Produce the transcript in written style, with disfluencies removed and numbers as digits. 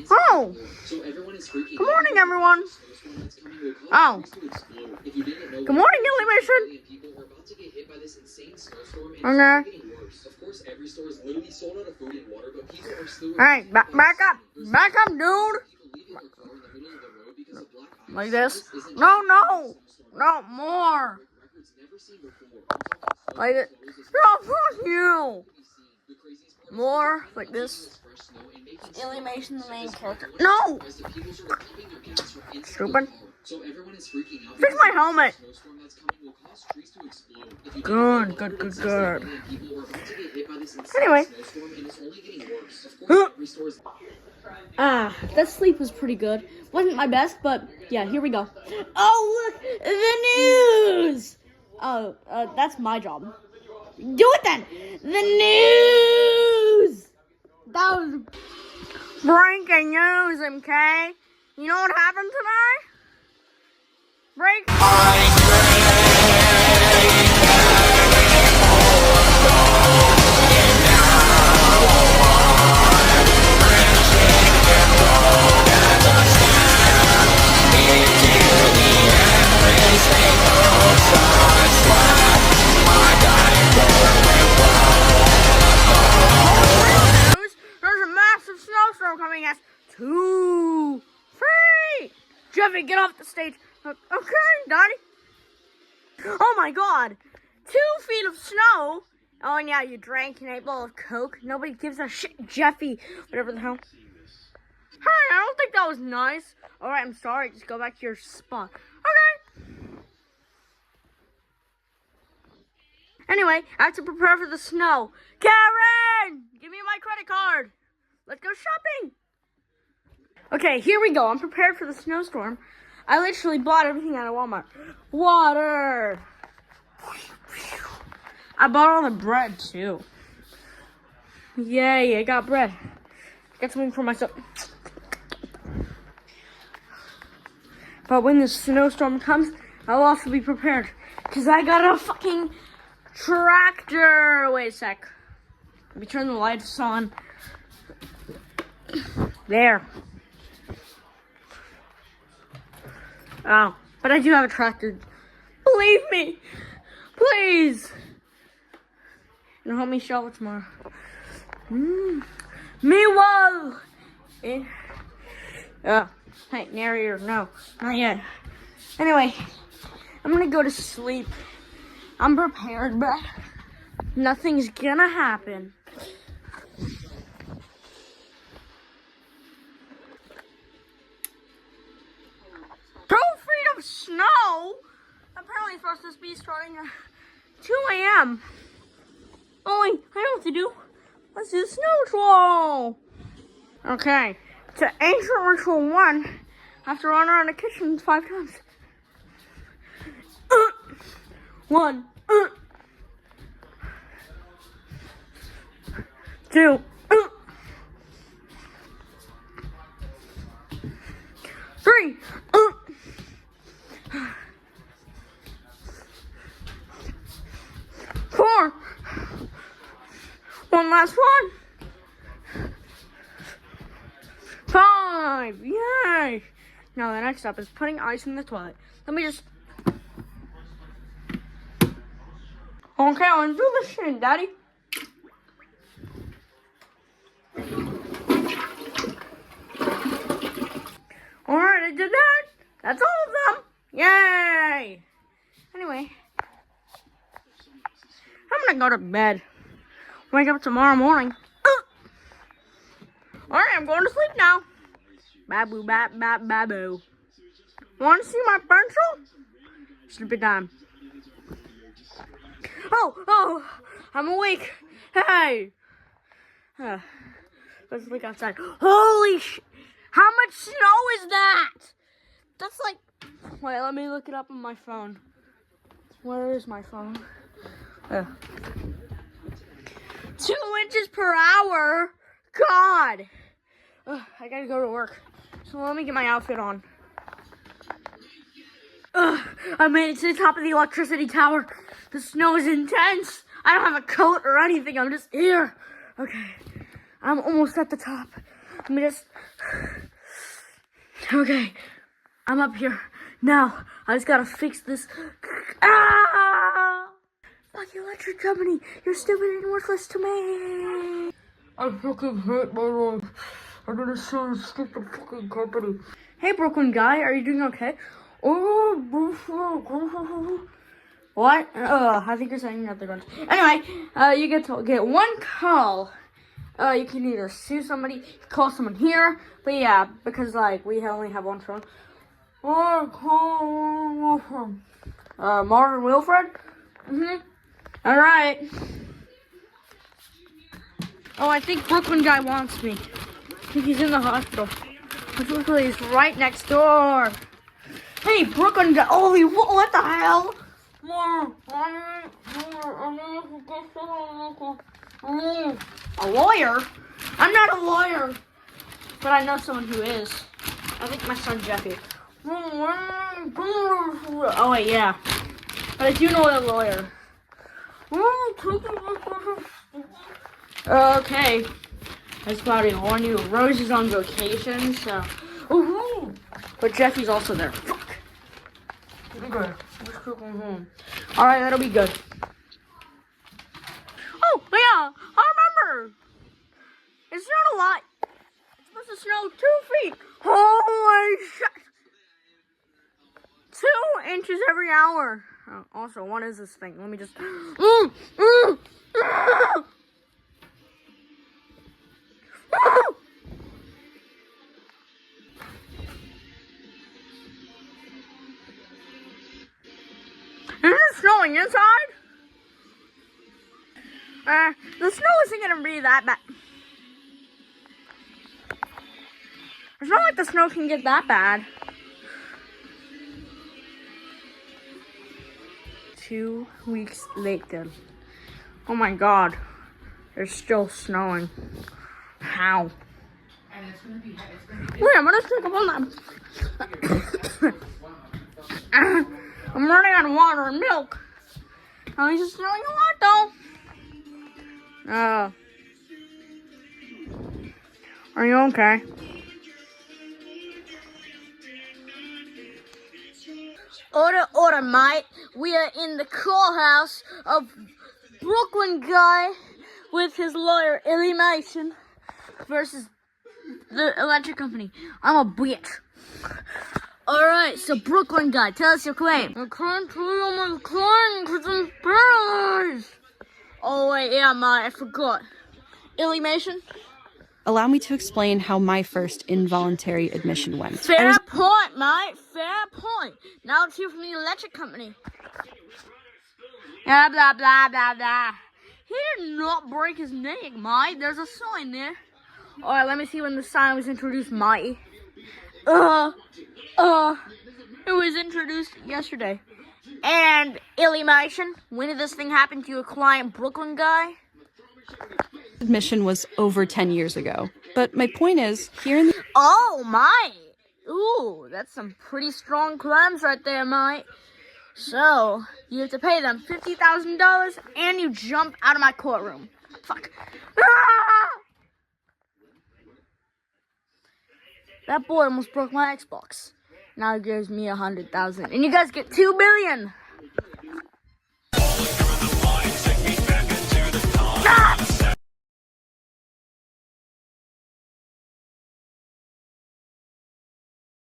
Oh! Good morning, everyone! Oh. Good morning, Animation! Okay. Alright, back up! Back up, dude! Like this? No, more! Like it. No, fuck you! More, like this. Animation, the main character. No! Stupid. Fix my helmet! Good. Anyway. That sleep was pretty good. Wasn't my best, but yeah, here we go. Oh, look! The news! Oh, that's my job. Do it then! The news! That was breaking news, MK. You know what happened tonight? There's a massive snowstorm coming at 2 feet. Jeffy, get off the stage. Okay, Daddy. Oh my God, 2 feet of snow. Oh, and yeah, you drank an 8-ball of Coke. Nobody gives a shit, Jeffy. Whatever the hell. Hey, I don't think that was nice. All right, I'm sorry. Just go back to your spot. Okay. Anyway, I have to prepare for the snow. Karen, give me my credit card. Let's go shopping. Okay, here we go. I'm prepared for the snowstorm. I literally bought everything out of Walmart. Water. I bought all the bread, too. Yay, I got bread. Got something for myself. But when the snowstorm comes, I'll also be prepared. Because I got a fucking tractor. Wait a sec. Let me turn the lights on. There. Oh, but I do have a tractor. Believe me. Please. And help me shovel tomorrow. Meanwhile. Hey, narrator, no. Not yet. Anyway, I'm gonna go to sleep. I'm prepared, but nothing's gonna happen. 2 feet of snow? Apparently it's supposed to be starting at 2 a.m. Oh wait, I know what to do. Let's do the snow troll. Okay, to ancient ritual 1, I have to run around the kitchen 5 times. 1, 2, 3, 4. One last one. 5. Yay! Now the next step is putting ice in the toilet. Let me just. Okay, I want to do this shit, Daddy. Alright, I did that. That's all of them. Yay! Anyway, I'm gonna go to bed. Wake up tomorrow morning. Alright, I'm going to sleep now. Babu, babu. Want to see my pencil? Sleepy time. Oh, I'm awake. Hey. Let's look outside. Holy sh! How much snow is that? That's like... Wait, let me look it up on my phone. Where is my phone? 2 inches per hour? God. I gotta go to work. So let me get my outfit on. I made it to the top of the electricity tower. The snow is intense. I don't have a coat or anything. I'm just here. Okay. I'm almost at the top. Let me just... Okay, I'm up here. Now, I just gotta fix this. Ah! Fuck you, electric company. You're stupid and worthless to me. I fucking hate my life. I'm gonna sue this stupid fucking company. Hey, Brooklyn guy, are you doing okay? Oh, what? I think you're saying another bunch. Anyway, you get to get one call. You can either sue somebody, call someone here, but yeah, because like we only have one phone. Or call Marvin Wilfred. All right. Oh, I think Brooklyn guy wants me. I think he's in the hospital. Luckily, he's right next door. Hey, Brooklyn guy. Holy, what the hell? A lawyer? I'm not a lawyer, but I know someone who is. I think my son Jeffy. Oh wait, yeah, but I do know a lawyer. Okay, I just gotta warn you, Rose is on vacation, so. But Jeffy's also there. Fuck. Okay, let's go home. All right, that'll be good. Oh yeah, I remember. It's not a lot. It's supposed to snow 2 feet. Holy shit! 2 inches every hour. Oh, also, what is this thing? Let me just. Is it snowing inside? The snow isn't gonna be that bad. It's not like the snow can get that bad. 2 weeks later. Oh my god. It's still snowing. How? Wait, I'm gonna take up on that. I'm running out of water and milk. At least it's snowing a lot though. Are you okay? Order, mate. We are in the courthouse of Brooklyn guy with his lawyer, Illy Mason, versus the electric company. I'm a bitch. Alright, so Brooklyn guy, tell us your claim. I can't tell you my claim because I'm paralyzed. Oh, wait, yeah, mate, I forgot. Illy Mason? Allow me to explain how my first involuntary admission went. Fair point, mate. Fair point. Now let's hear from the electric company. Blah, blah, blah, blah, blah. He did not break his neck, mate. There's a sign there. Alright, let me see when the sign was introduced, mate. It was introduced yesterday. And, Illy Mason, when did this thing happen to your client, Brooklyn guy? Admission was over 10 years ago. But my point is, here in the... Oh, my. Ooh, that's some pretty strong claims right there, mate. So, you have to pay them $50,000 and you jump out of my courtroom. Fuck. Ah! That boy almost broke my Xbox. Now he gives me $100,000. And you guys get $2 billion.